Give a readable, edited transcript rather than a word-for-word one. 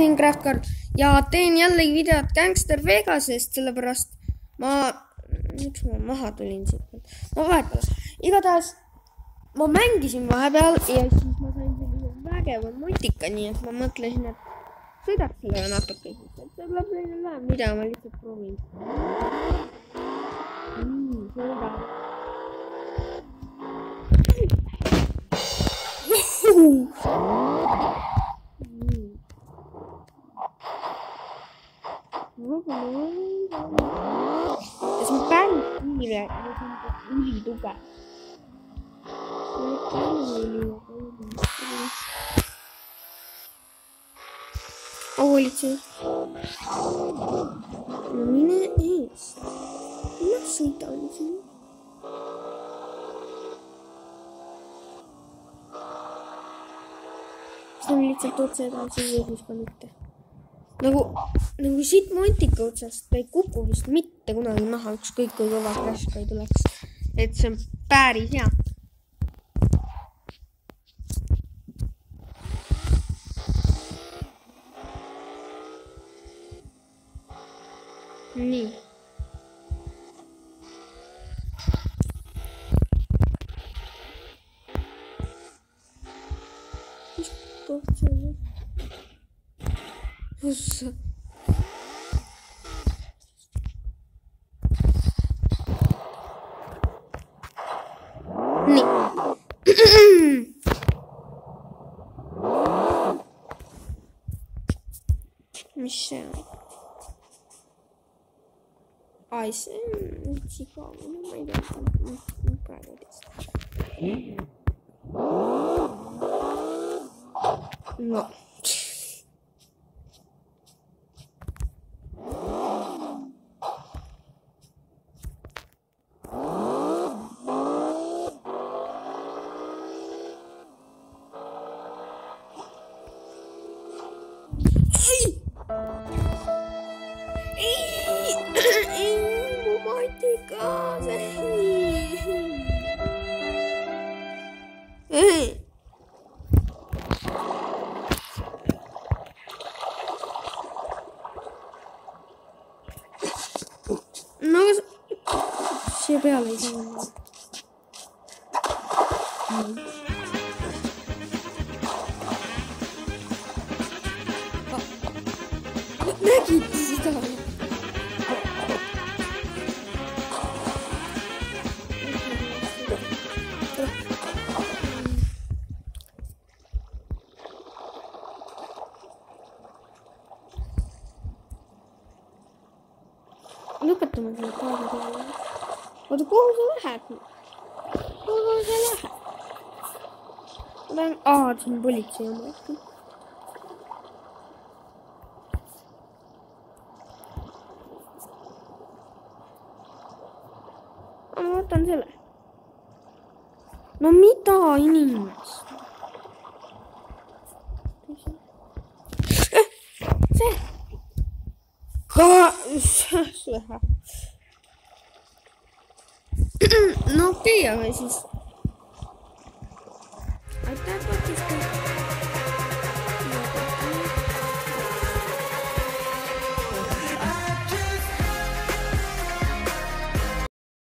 siin Craftcard ja teen jällegi videot Gangster Vegasest, sellepärast miks ma maha tulin siit? No vahepeal. Igatahes ma mängisin vahepeal ja siis ma sain sellise vägeva motika, nii et ma mõtlesin, et sõidaks selle natuke siis, et see tuleb neile läheb, mida ma lihtsalt proovin. Sõida. Ja see on päris kiire ja see on ülituge. Hoolitse. No mine ees. Ma sõidan siin. See on lihtsalt otse edasi ja siis ka mitte. Nagu siit montika otsast ei kuku vist mitte kunagi maha, ükskõik kui kõva crash ka ei tuleks. Et see on päris hea. Nii. Mis koht see on? Ossa. Nii. Mis see on? Ai, see on sigamine, ma ei tea, praegu teist. No. No, siia peale ei saa minna. Nägid seda? Lõpetame selle kaardi peale. Oota, kuhu sa lähed? Kuhu sa lähed? Ma tahan... see on politsei oma. Ma võtan selle. No mida inimest? See! No okei, aga siis